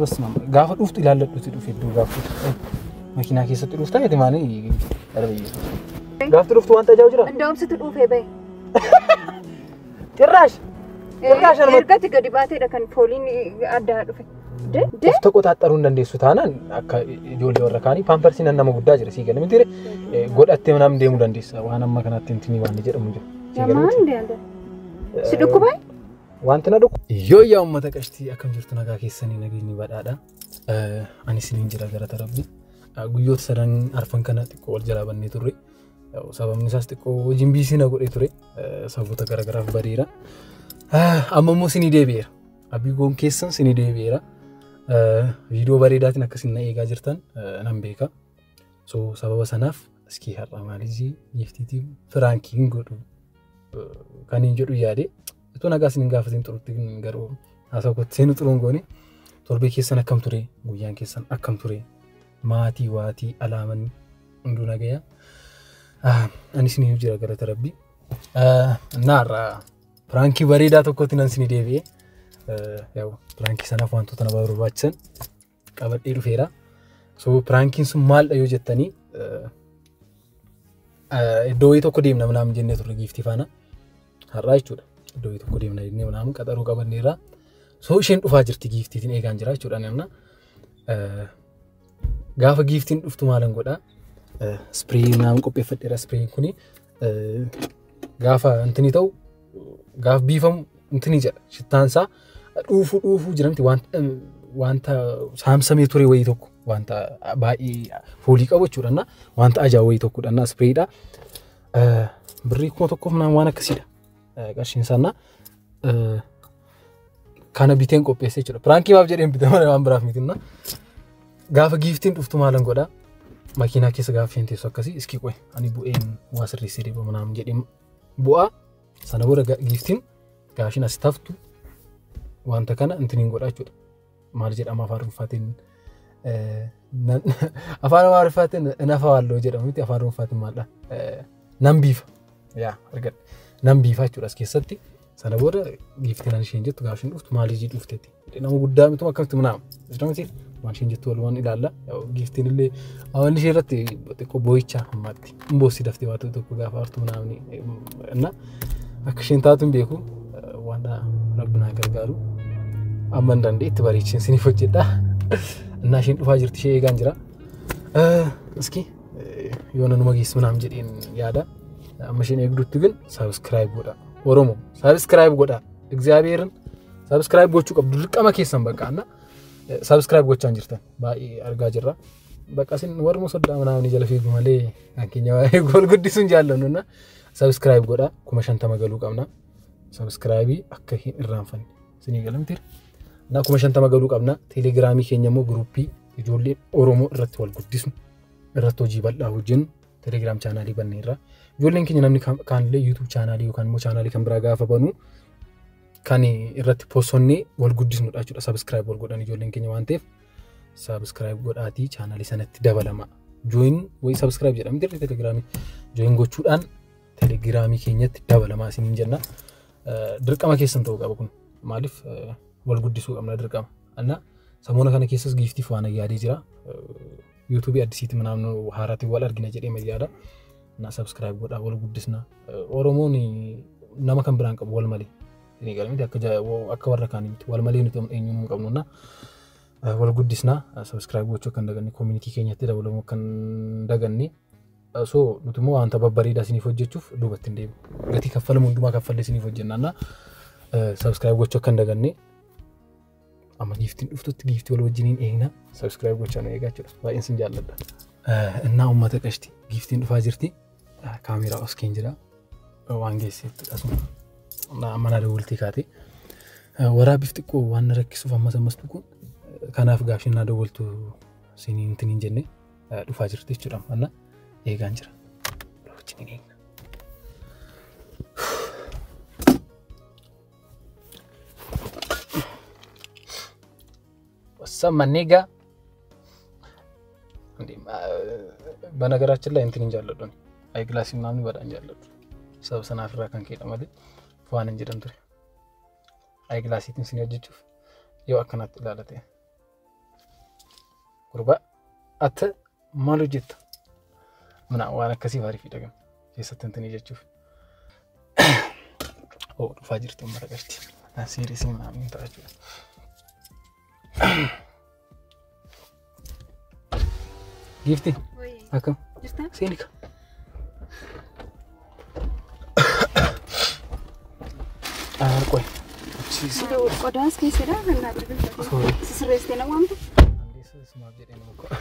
بس ما قاعد أفت إلى اللي تدوف يدو قاعد ماكينة كيسة تدوف تاني تماني أربعين قاعد تدوف وانت جاوجرا عندهم ستدوف يا بي تراش أنا ركعت قدي باتي لكن فولين أدا دوفي ده تقول تعترون دندي سوتانا جولي وركاني بامبرسين أنا موجود داجر سيجا لمن تري قول أتمنى من ديمو دنديس وأنا ما كانت تنتمي وأنا جرا منجو زمان دي عنده سدوكو باي وانت نادوك يا أمة تكشتي أكم جرتنا كاكي سنين نجيني بعد هذا أنا سنين جرا جرا تربي قيود سرن عرفان كانت تقول جلابن نتوري سبب نساس تقول جنبيسي نقول نتوري سبب تكرر كرا بريرا أما مو سني دبير أبي قوم كيسن سني دبيرا فيديو بريدات نكسين نيجا جرتن نمبيكا سبب سناف اسكي هرا ماليزي يفتيتي فرانكين قدو كان ينجرو يادي itu naga sinin gafatin turutin garo asa ko senu turungoni torbe kesan akam ture guyan kesan akam ture mati wati alaman undu nagaya ani sinin jira gara tarabbi nara franki barida tokko tinan sini devi yaw franki sana fanto tana baru bachan qabadhe dhufeera so frankin sun mal dhayo jettani idoo tokko deemna manam jenne turre gifti fana harra jechuudha idoo tokko deemna inni manam qaxaroo qabanneera so isheen dhufaa jirti giftiitiin eegaan jira jechuudha namna gaafa giftiin dhuftu maalan godha spray manam qopheeffadheera spray kuni gaafa antini ta'u gaaf biifam intini jedha shittaansa dhuufu jiramti wanta saamsamee ture wayii tokko wanta baay'ee foolii qabu jechuudha wanta ajaa'ibaa wayii tokkodha sprayidha birrii kuma tokkoof waan akkasiidha qarshiin sana kana biteen qopheessee jechuudha pranki baaf jedheen bitama waan biraaf mitinna gaafa giftiin dhuftu maalan godha makiinaa keessa gaafa isheen teessu akkasii iskii qoy ani bu'een waa sirreessee deema manam jedheen bu'aa sana booda giftiin gaashin as taftu wanta kana intiniin godha jechuudha maal jedhama afaan ruffaatiin afaan ruffaatiin nafa walloo jedhamu miti afaan ruffaatiin maaldha nan biifa yaa argadhe nan biifa jechuudha as keessatti sana booda giftiin ani isheen jettu gaashin dhuftu maalii dhufteeti nama guddaa mitu akkamitti manaam jedhamti waan isheen jettu walumaan ilaalla giftiin illee awwan ishee irratti xiqqoo boo'icha hammaatti imboossi daftee waa tokko gaafa hartu manaamni na akka isheen taatuun beeku waan rabbinaa gargaaru amman dandeetti bareechin sinif hojjedha እና isheen dhufaa jirti ishee eegaan jira iski yoona numa geessu naam jedheen yaada amma isheen eegdutti ግን subscribe godha oromo subscribe godha እግዚአብሔርን subscribe gochuu qabdu dirqama keessan በቃ እና subscribe gochaan jirtan baay'ee argaa jirra በቃ sin warmo soddaa manaamni jala fiigu malee hankeenya waa'ee gool guddisuun jaallannuuna subscribe godha 50 galuu qabna subscribe akka hin irraanfanne sinii galamtir na 50 galuu qabna telegramii keenya immoo groupii ijoollee oromoo irratti wal guddisnu irratti hojii bal'aa hojjennu telegram channel banneerra ijoolleen keenya namni kaanillee youtube channel yookaan immoo channel kan biraa gaafa banu kan irratti postonnee wal guddisnudha jechuudha subscribe wal godhan ijoolleen keenya waan ta'eef subscribe godhaatii channel sanatti dabalama join way subscribe jedhamti telegramii join gochuudhaan telegramii keenyatti dabalama isiniin jenna dirqama keessan ta'uu qaba kun maaliif wal guddisuu qabna dirqama anna samoona kana keessas giftiif waan yaadee jira youtube addisiiti manaamnu haaraati wal argina jedhee mayyaada na subscribe godha wal guddisna oromoon nama kan biraan qabu wal malee ni galmiti akka warra kaanii miti wal malee nuti eenyuun qabnuna wal guddisna subscribe gochuu kan daganne community keenyatti dabalamu kan daganne so nuti immoo wanta babbareedaa isiniif hojjechuuf duubatti hin deemu gatii kaffalamu hundumaa kaffallee isiniif hojjennaa subscribe gochuu kan daganne amma giftiin dhuftutti giftii wal wajjiniin eegna subscribe gochaan eegaa jechuudha baay'een sin jaalladha እና ummata qashti giftiin dhufaa jirti kaameraa os keen jira waan geesseetti asuma na mana dawultii kaate waraabif xiqqoo waan rakkisuuf ammas tuqu kanaaf gaafshin na dawultu siniin tiniin jenne dhufaa jirti jechuudha manna eegaan jira wajjiniin eegna sama nigga በነገራችን ላይ እንትን እንጃለዱ አይ ግላስ ምናምን በጣም እንጃለዱ ሰብሰና ፍራ kan keedha waan እንጀደም ture አይ ግላስ itin sin hojjechuuf yoo akkanatti ilaalate Gurba atta maal hojjetta? Mana waan akkasii faarii fi dhagam. Keessatti antanii jechuuf. Oh, dhufaa jirti ummata gashti. Asiirisii maamiin ta'a jechuudha. Gifti? Akkam? Seenika? Qoy. Qodaas keessadha kan naa birbirsa. Sisirreessitee na waamte? Sumaaf jedhee nama qo'a.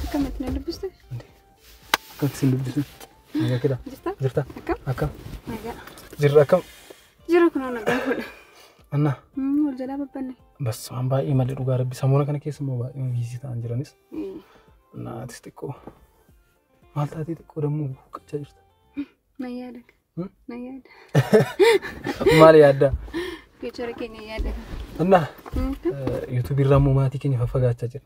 Akkamitti na dubbiste? Akkamitti sin dubbiste? Nagaa kedha? Jirta? Akkam? Nagaa. Jirra akkam? Jira kunoo nagaa fuudha. Anna? Wal jalaa babbanne. Bas waan baay'ee malee dhugaa rabbi samoona kana keessa immoo baay'ee biizii ta'an jiranis. Naatis xiqqoo. Maal taatee xiqqoo dammoo buqqachaa jirta? Na yaada. Na yaada. Maal yaadda? Fiichara keenya yaada. Anna? YouTube irraa immoo maatii keenya faffagaachaa jira.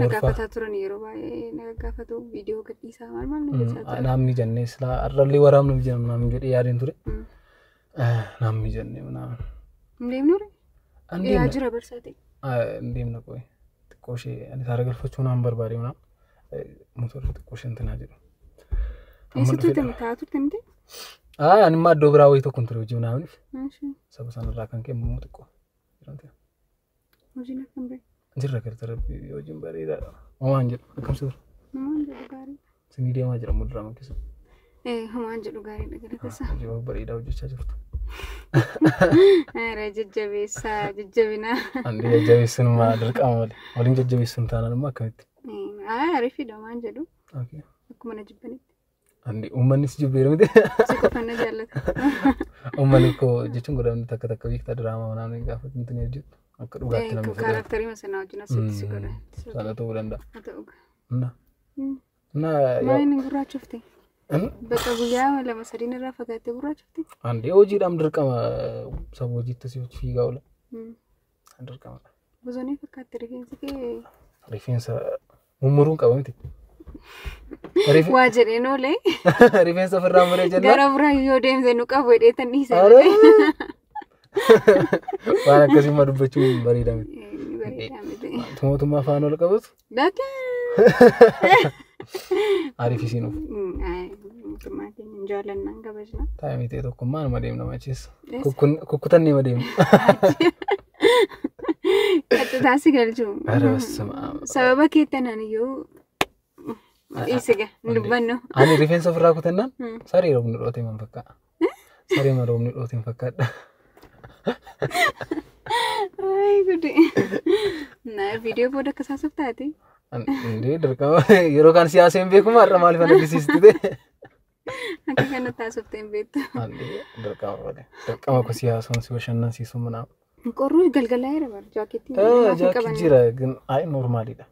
Nagaafataa turan yeroo baay'ee nagaafatu viidiyoo gadhiisaa maal nu jechaa ture. Namni jennee silaa arrallee waraabnu jedhamu namni jedhee yaadeen ture. Namni jennee naam. Ndeemnu re? Yaa jira barsaate. Ndeemna qoy. Xiqqoo ishee ani saara galfachuu naan barbaade naam. Motorri xiqqoo ishee intinaa jedhu. Eessattuu itti taa turte miti? Ani immoo iddoo biraa wayii tokko ture hojii naamniif. Saba sanarraa kan kennu xiqqoo. Hojiin akkam ba'e? Jirra galta rabbi hojiin bareedaadha. Homaan jedhu akkamsi ture? Homaan jedhu gaarii. Sinii deemaa jira mudraama keessa. Homaan jedhu gaariidha galateessa. Hojii bareedaa hojjechaa jirtu. Jajjabeessaa jajjabinaa. Andi jajjabeessuun dirqama malee. Waliin jajjabeessuun taanaan immoo akkamitti? Ariifidha homaan jedhu. Akkuma na jibbanitti. Andi uummannis jibbeera miti. Siqofanna jaallata. Uummanni koo jechuun godhamni takka takka beektaa diraamaa naannoo gaafa nuti ni hojjetu. Akka dhugaatti namni fudhatu. Kaaraakterii masanaa wajjin asitti si godha. Sana ta'uu danda'a. Haa ta'u. Maayini gurraachofte? Bakka guyyaa lama sadiin irraa fagaattee gurraachofte? Andi hojiidhaan dirqama saba hojiitti si fiigaa oola. Dirqama. Bosonii fakkaatte rifeensi kee? Rifeensa mummuruun qaba miti. Waa jedheen oolee? Rifeensa ofirraa muree jennaan. Gara biraa yoo deemte nu qabu hidheetan dhiise. Waan akkasii ma dubbachuun bareeda miti. Bareeda miti. Mootummaa afaan ol qabatu? Dakee. Ariif isiin of. Mootummaa keenya hin jaallannaan kabajna. Taa'imii ta'e tokkummaa nama deemna macheessa. Kukkutannee ma deemna. Qaxxataa si galchuu. Sababa keettanaan iyyuu dhiisiga dubbannu. Ani rifeensa ofirraa kutannaan saree roobni dhoote man fakkaata. Saree ma roobni dhoote fakkaata. Ay gudi. Na video booda akka saasaf taate. Ndee dirqama yeroo kan siyaaseen beekuma har'a maaliif ana disiistite? Akka kana taasifteen beektu. Dirqama wale. Dirqama ko siyaasuun si bashannansiisu mana. Qorruu galgalaa jira bar jaakeetti. Jaakeetti jira ay normaalidha.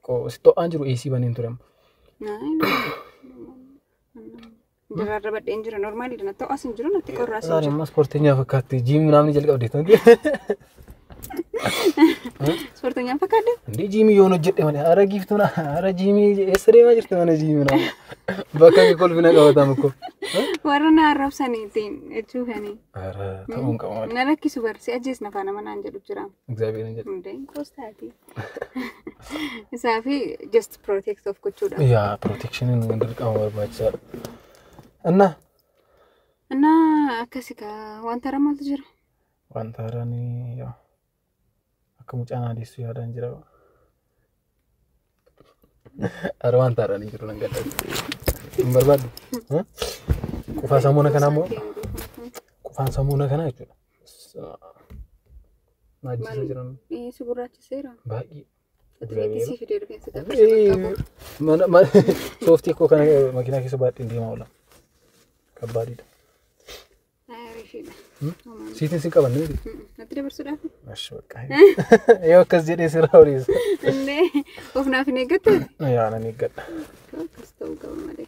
Ko sto anjiru AC banin turem. Dirarra badheen jira normaalidha na ta'u asin jiru natti qorraas jira. Amma sporteenyaa fakkaatti jiim namni jalqabdeetu. Sporteenyaa fakkaadde? Ndi jiimii yoon hojjedhe malee ara giftuna ara jiimii eessa deemaa jirti mana jiimii na. Bakka mi kolfina qabatamu ko. Warra na arrabsaniitiin jechuufani. Ara ta'uun qaba malee. Na rakkisu barsi ajjees na faana manaan jedhu jira. እግዚአብሔር እንጀት. Ndeen kostaati. Isaafi just protect of gochuudha. ያ ፕሮቴክሽንን እንድርቃው ወርባቻ እና akkasi ka wanta ramaltu jira. Wanta rani yaa akka mucaan adeessu yaadaan jira. Ara wanta rani jiru nan gadda. Hin barbaadu. Qufaa samuuna kana immoo qufaan samuuna kana jechuudha. Maajjisa jiran. Si gurraachiseera. Baay'ee. Atileetii fidee rifeensa qabu. Mana sooftii koo kana makiinaa keessa baadhee deemaa oola. Kabbaadidha. Siitiin si qaban nuti. Natti dabarsuudhaaf. Ashi bakka. Yoo akkas jedhee sirraa horiisa. Innee of naaf hin eeggatte? Yaa nan eeggadha. Akkas ta'uu qaba malee.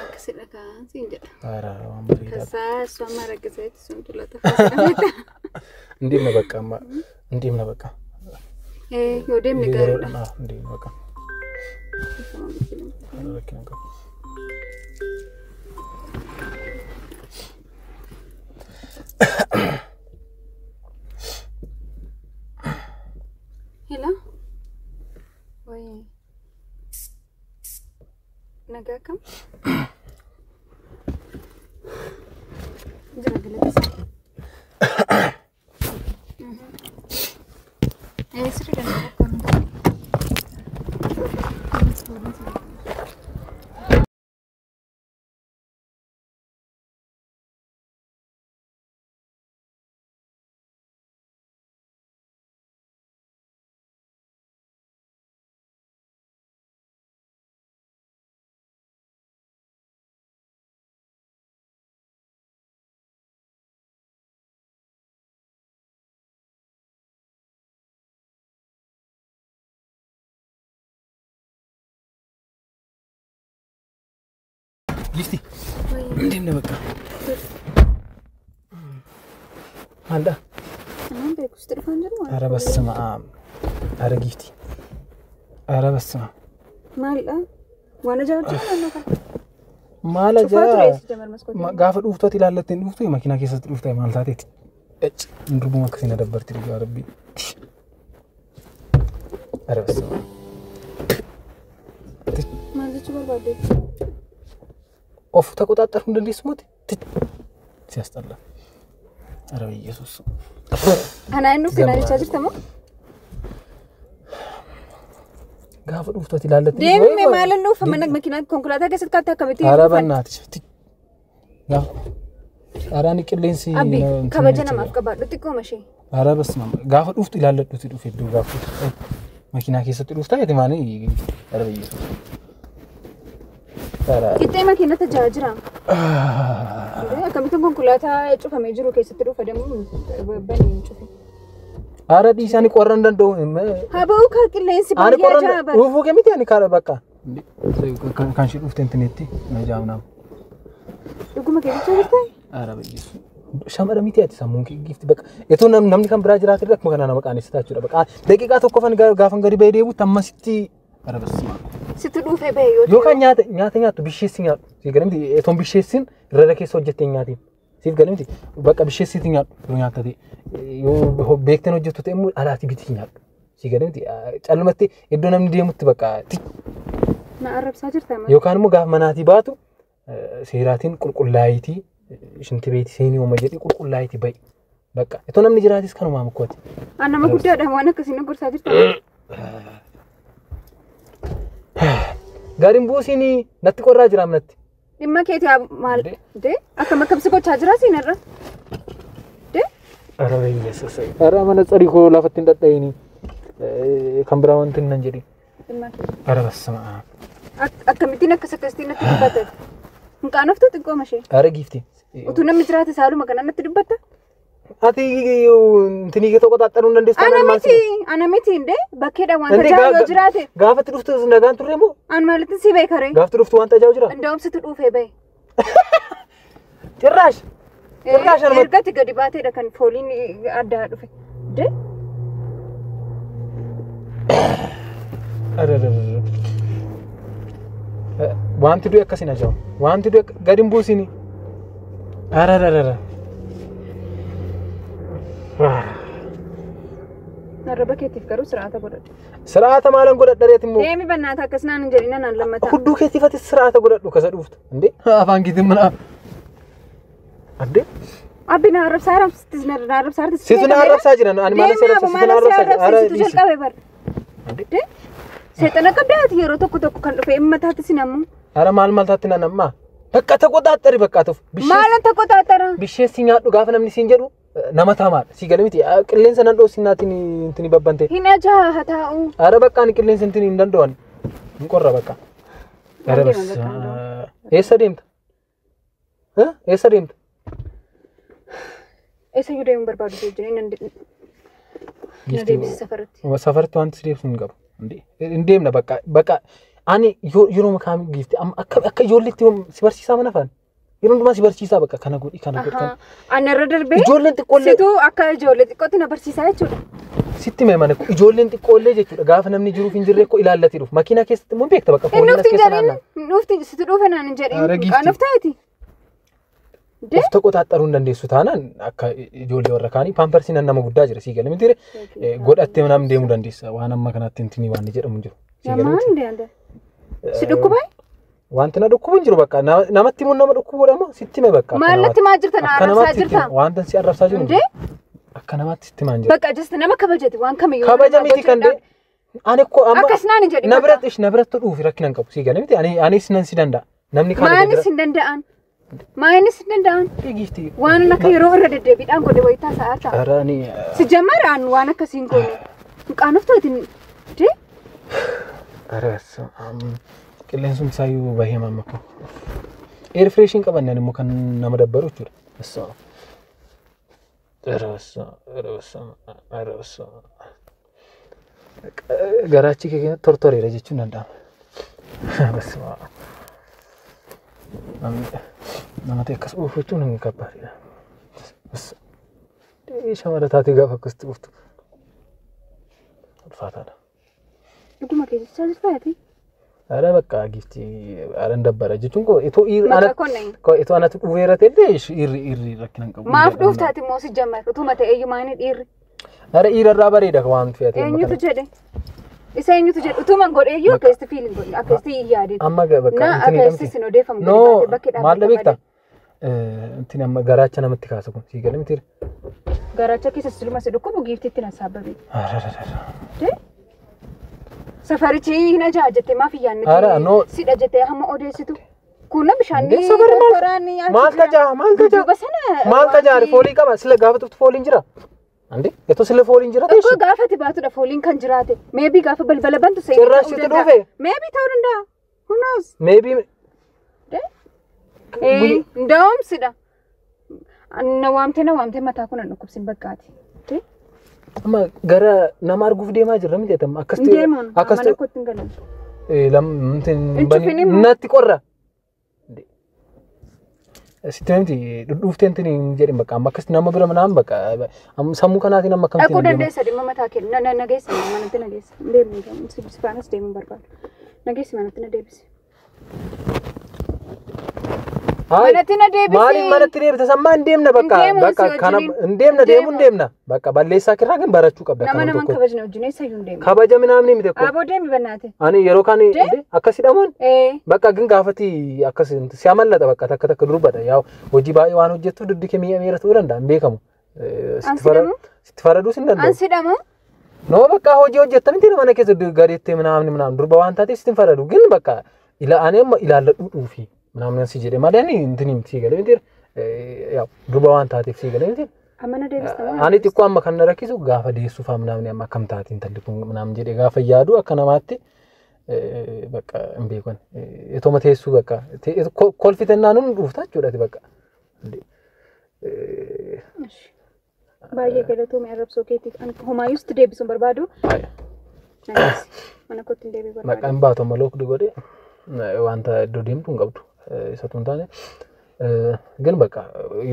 Akkasidha kaan siin jedha. Waan bareedaa. Kasaa somma raggaseetti sun tulata fayyadameta. Ndiimna bakka amma. Ndiimna bakka. Yoo deemne gaariidha. Ndiimna bakka. Rakkina qabu. nagaa kam? Jira galata. Sri dan kon. Gifti. Ndem na baka. Manda. Aman be kustir fanjuru. Ara basma. Ara gifti. Ara basma. Mala. Wana jawchi na kan. Mala ja. Gaafa dhuftoti ilaallateen dhuftu makiinaa keessatti dhuftay maal taateeti. Ndurbu makkasina dabbarti rigaa rabbi. Ara basma. Mala chubar baade. Of ተቆጣጣር እንደዚህ ሲያስጠላ አረ ኢየሱስ አናይኑ ፍናሪ ቻርጅ ተማ ጋፍ ዱፍቶት ይላለት ደም ማለት ነው ፈመነግ መኪና ኮንኩላታ ገሰት ካታ ከበቲ አረ በእናትሽ ያ አራኒ ቅሌንሲ ነው ከበጀና ማፍቀባሉ ጥቆ መቼ አረ በስማ ጋፍ ዱፍት ይላለት ዱፍ ሄዱ ጋፍ መኪና ከሰጥ ዱፍታ የማኔ አረ ኢየሱስ कितने मकीना तो जाजरा कभी तो कुलाता चुका में जरूर कैसे तेरे फटे मुँह बनी चुके आरा दिशानी कोरंडन दो हाँ वो खा के लेंस आरे कोरंडन वो क्या मिट्टी आने कारा बक्का कांशी उफ़्ते इंटरनेटी मैं जाऊँ ना लोगों में क्या चलता है आरा भाई शामरा मिट्टी आती सामूं की गिफ्ट बक्का ये तो नमनी कम ब्राज़ रात रख मकाना ना बक्का नहीं सता चुरा बक्का देखिए का तो कोफन गाफन गरीब है वो तम्मा सिटी आरा बस ስትዱፍ በይ ዮ ካኛት ኛተኛቱ ቢሽሲኛ ሲገርምት እቶን ቢሽሲን ረረከ ሶጀተኛቲ ሲገርምት በቃ ቢሽሲትኛ ኛታቲ ዮ ቤክተን ወጀቱ ተሙ አላቲ ቢትኛ ሲገርምት ጨልመቴ እዶነም ዲሙት በቃ ማዕረብ ሳጅር ተማ ዮ ካንሙ ጋፍ መናቲ ባቱ ሴራቲን ቁልቁላይቲ ሽንት ቤት ሴኒዮ መጀቲ ቁልቁላይቲ በይ በቃ እቶነም ንጅራቲስ ከኑ ማምኮት አናማ ጉዳ ደማነ ከሲነ ጉር ሳጅር ተማ ጋሪም ቦሲኒ ነጥ ቆራ ጅራምነት ዲማ ከቲ ማል ደ አከመከም ስቆ ቻጅራ ሲነራ ደ አረ ኢየሱስ አረ መነጽሪ ኮ ላፈት እንደጠይኒ ከምብራውን ትነንጀዲ ዲማ አረ በስማ አከምቲና ከሰከስቲና ትበተ እንቃነፍቱ ጥቆ መቼ አረ ጊፍቲ ኡቱንም ዝራተ ሳሉ መከናነት ትድበተ አቲ እንትኒ ከተቆጣጠሩ እንደስ አናሚቲ እንደ በከዳ ዋንታ ጃው ጅራቴ ጋፈት ዱፍቱ እንደጋን ትሬሞ አን ማለት ሲበይ ከሬ ጋፈት ዱፍቱ ዋንታ ጃው ጅራ እንደውም ስትዱፍ በይ ጭራሽ አልመ እርገት ገዲባቴ ደከን ፖሊን አዳ ዱፍ ደ አረ ዋንት ዱ ያከሲና ጃው ዋንት ዱ ጋዲም ቦሲኒ አረ አረበከቲፍ ከሩ ስርዓተ ጎደድ ስርዓተ ማለን ጎደድ ደሬትሞ ደሚ በእናታ ከስናን እንጀሪናን አለመታ ሁዱ ከቲፈት ስርዓተ ጎደዱ ከሰዱፍት እንዴ አፋንጊት ምን አዴ አቢና አረብ ሳራም ስትዝነር አረብ ሳርት ሲቱና አረብ ሳጅና አን ማለት ሰራ ሲቱና አረብ ሳጅ አረ ዲስ ቀበበር እንዴ ሰይጣን ቀዳት የሮ ተኩ ከንፈ እመታት ሲናሙ አረ ማልማልታትና ነማ በቃ ተቆጣጣሪ በቃ ተፍ ማለት ተቆጣጣራ ቢሸሲኛ ዱ ጋፈነምኒ ሲንጀዱ ነመታማል ሲገለምት ቅሌንሰ ነንዶ ሲናቲኒ እንትኒ በበንቴ ሂናጃ ሀታኡ አረ በቃ ቅሌንሰ እንትኒ እንደንዶን እንቆራ በቃ አረ በስ ኤሰደምት ኤሰደምት ኤሰዩ ደም በርባዱ ጀኔ ነዴ ሰፈርት ዋንት ስዴፕስ እንገቡ እንዴ እንዴም ነው በቃ አኔ ዩሮ መካም ጊፍት አከ ጆልት ሲበርሲሳ መነፋን ይሩንዱማ ሲበርሲሳ በቃ ከነጎዲ አነረደር ቤ ጆልት ቆሌ ሲቱ አከ ጆልት ቆት ነበርሲሳ ያቹ ሲትሜ ማነኩ ጆልት ቆሌ ጀቹ ጋፍ ነምኒ ጅሩ ፊንጅሬ እኮ ኢላለት ይሩ መኪና ከስት ሞን ቤክ ተበቃ ፖሊስ ከሰናና ኑፍቲ ስትዶፈናን እንጀሪ ቃነፍታይቲ ደ ተቆጣጣሩ እንደሱ ታናን አከ ጆሌ ወረካኒ ፓምፐርሲና እና መጉዳ ጅረ ሲገለም እንዴ ጎዳቴ ምናም እንደሙ ደንዲስ ዋና ማከናት እንትኒ ዋን ጀደሙ ጅሩ ሲገለም እንዴ አንደ ሲድኩባይ wanti na dhukkubu hin jiru bakka namatti immoo nama dhukkubuudhamoo sitti mee bakka maalatti maa jirta na arrabsaa jirta wanta si arrabsaa jiru akka namatti sitti maan jira bakka just nama kabajati waan kamiyyuu kabaja miti kan de ani ko amma akkasnaan hin jedhin nabratti dhuufi rakkinan qabu si gane miti ani sinan si danda'a namni kaale maanis hin danda'an maanis hin danda'an gifti waan akka yeroo irra deddeebiidhaan godhe wayitaa sa'aata arani si jammaraan waan akkasiin godhe qaanoftaati de aras qilleensum saayu bahee mamma ko air freshin qabannan immoo kan nama dabbaru jechuudha assoo arasa garaachi kee tortoreera jechuun danda'ama basma nama teekkas uufachuun hin kabbaadha bas shamara taatee gaafa akkasitti uftu ulfaataadha dhuguma keessaa jirtaati ara bakka gifti aran dabbara jechuun ko itoo itoo anatu dhuweera ta'e irri rakkinan qabu maaf dhuftaati immoo si jammar utuma ta'eeyyuu maani dhiirri ara irra bareeda waan fe'ate eenyutu jedhe isa eenyutu jedhe utuma godheeyyuu akkasitti fiilin godhe akkasitti yaade amma bakka akkasitti sin odeeffamu no maal beekta intin amma garaacha namatti kaasa kun si galimti garaacha keessa siluma si dhukkubu giiftitti na sababe safarichi hina jaajete maaf yaanne sidha jete hamma odeessitu kunna bishaanni toraani maal tajaari foolii qaba sila gaafa tuftu fooliin jira ande eto sila fooliin jira ko gaafati baatudha fooliin kan jiraate maybe gaafa balbala bantu sey cirrashiti dhufe maybe ta'uu danda'a who knows maybe ndawam sidha na waamte mataa kun dhukkubsin bakkaati amma gara nama arguuf deemaa jirra miti jetam akkasti kottin galan lamtin natti qorra sitemti dhufteen tin jedhin bakka amma akkasti nama bira manaan bakka sammuu kanaatiin amma kamti aku dandeessa dhimma mataa kee nageessa manatti nageessa deemu sifaanas deemuun barbaadu nageessi manatti na deebisi manatti na deebisi maaliin manatti deebita sammaan deemna bakka kana deemna bakka balleessaa kirraa kan barachuu qabda nama kabajna wajjin eessayyuu deemna kabaja minaamni miti ko aboo deemi bannaate ani yeroo kan akkasi dhamuun bakka gin gaafati akkas si amallata bakka takka durbada yaa hojii baay'ee waan hojjettu duddi kee miira ta'uu danda'a beekamu sitti faraduu sin danda'a ansi dhamu no bakka hojii hojjetta miti mana keessa gadeettee minaamni durba waan taateef sitti faradu gin bakka ilaalladhu dhuufi namni si jedhe malee intini si gale miti yaa durba waan taateef si gale miti amana deebista ani xiqqoo amma kan rakkisu gaafa deessuuf namni amma akkam taatiin talli kun namni jedhe gaafa yaadu akka namaatti bakka hin beekon etoma teessuu bakka kolfitennaan hun dhuufta jechuudha bakka baay'ee galatoomee arrabsoo keetiif ani homaayyuusti deebisuun barbaadu mana kottiin deebii barbaadu maqaan baatu amma lookdu godhe wanta iddoo deemtu hin qabdu isa tun taane ግን በቃ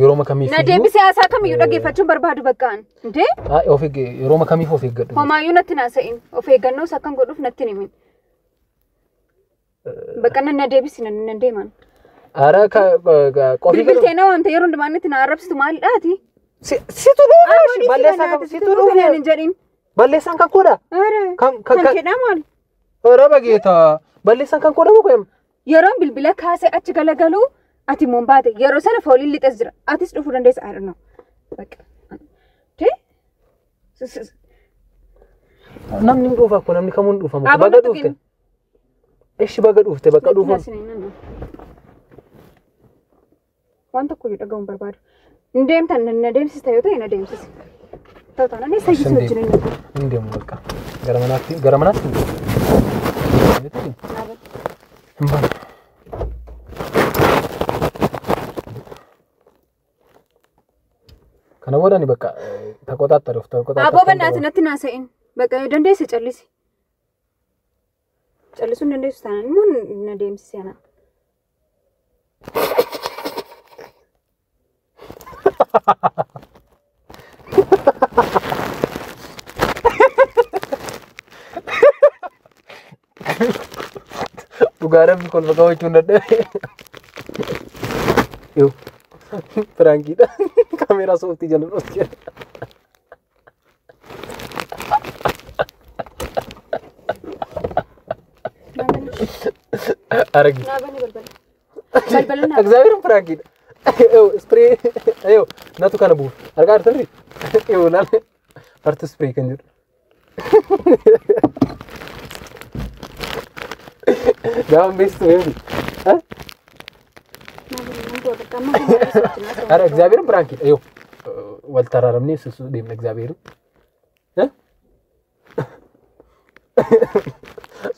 የሮማ ከሚፍ ነደም ሲያሳ ከሚዩ ደገፋቹን በርባዱ በቃን እንዴ አይ ኦፊግ የሮማ ከሚፍ ኦፊግ ገዱ ሆማዩ ነትና ሰኢን ኦፊግ ነው ሰከን ጎዱፍ ነትን ይምን በቃ ነደብስ ነንዴ ማን አረ ቆፊ ቢልቴ ነው አንተ የሩ እንደማንትና አረብስቱ ማልዳቲ ሲቱዱ ባለሳ ሲቱዱ እንጀሪን ባለሳን ከኮዳ አረ ከከዳ ማል አረ በጌታ ባለሳን ከኮዳ ወይም የሮም ቢልቢላ ካሴ አች ገለገሉ ati mombaate yero sana foolin lixes jira atis dhufu dandeessa I don't know like te namni dhufa ko namni kamun dhufa mo baga dhufte eshi baga dhufte bakka dhufa wanta ko yudagaun barbaadu ndemtan na deemsis tayo tayo na deemsis tawtana ne sayyis wajjin ndem bakka garamanatti mbana kana wadani bakka takotattaruuf abo bannaati natti naasa'in bakka dandeesse callisuun dandeessu taanaan immoo na deemsise ana dhugaarabni kolfa qabachuun dadhabe yoo Frankita kamera softi jalan oskia አረጊ ና በኔ በልበልና እግዚአብሔርን ፍራንክ ይው ስፕሬ ይው ናቱ ከነቡ አርጋር ትሪ ይውላል አርት ስፕሬ ከንጅ ጋም ቤስት ወይ አረ እግዚአብሔርን ፍራንክ ይው ወልተራረምኔ ስሱ ደም እግዚአብሔርን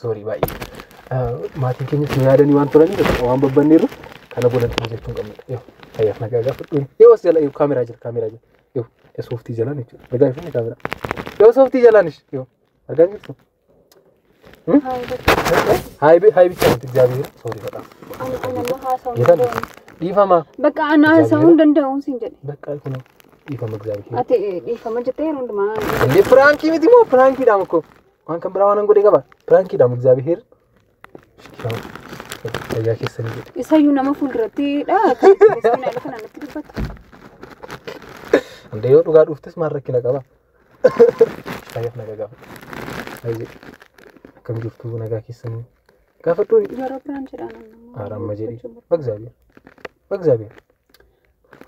ሶሪ ባይ ማቲን ከኝት ነው ያደኒ ዋን ቶራኒ ዋን በበኔሩ ከነቦለን ትጀቱን ቀምጥ ይው አያፍ ነጋጋ ፍጡኝ ይው ወስላ ይው ካሜራ ጀል ይው የሶፍቲ ጀላን ይችላል ደጋፊ ነው ካሜራ ይው ሶፍቲ ጀላንሽ ይው አርጋኝት ነው ሃይ ብቻ እግዚአብሔር ሶሪ በጣም ይፈማ በቃ አና ሰውን እንደውን ሲንጀል በቃ ይሁን ይፈማ እግዚአብሔር አቴ ይፈማ ጀቴ ነው እንደማ እንዴ ፍራንኪ ሚቲሞ ፍራንኪ ዳምኮ ማን ከምራዋን እንጎዴ ገባ ፍራንኪ ዳም እግዚአብሔር ያ ከሰኒ ይሳዩና መፉልረቲ ዳ ከስቲና ለከና ለትግበት እንዴ ወዱ ጋር ኡፍተስ ማረክ ነቀባ ታየፍ ነገጋ አይዚ ከምጅፍቱ ነጋ ከሰኒ ጋፈቱ ያራብራን ቸዳና አራም መጀሪ በእግዚአብሔር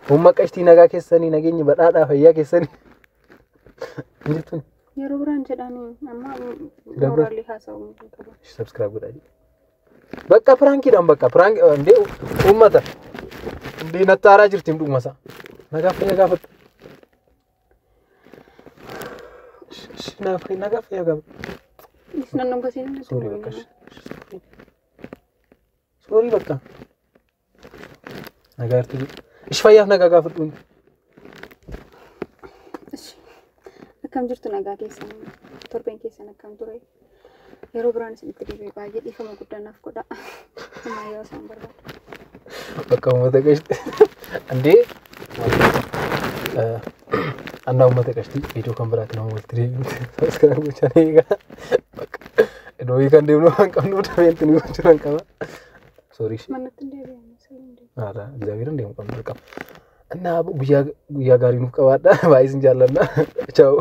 ወመቀሽቲ ነጋ ከሰኒ ነገኝ በዳዳ ፈያ ከሰኒ እንዴት የሮብራን ቸዳኒ አማ ዶራሊ ሀሳው ሰብስክራይብ ጉዳይ በቃ ፍራንኪ ዳም በቃ ፍራንክ እንዴ ኡመታ እንዴ ነታራ ጅርቲም ዱማሳ ነጋፍ ያጋፈጥ ነጋፍ ያጋፈጥ ይስነንም ከሲን ሶሪ በቃ ነጋርቱ እሺ ፈያፍ ነጋጋፈጡኝ እሺ ከም ጅርቱ ነጋጌሰን ቶርቤን ከሰን ከም ቱሬ የሮብራን ስንትሪቤ ባየ ይፈማ ጉዳናፍ ቆዳ ማያው ሳምበርባ በቃ ወደቀሽ እንዴ አንዳው መተቀሽቲ ቪዲዮ ካሜራት ነው ወልትሪ ሰብስክራይብ ብቻ ነይጋ በቃ ዶይ ከንዴ ነው አንቀም ነው ደንት ነው አንቀባ ሶሪ ማለት እንዴ አራ እግዚአብሔር እንዴ እንኳን በቃ እና ጉያ ጋሪ ነው ቀባዳ ባይዝ እንጃለና ቻው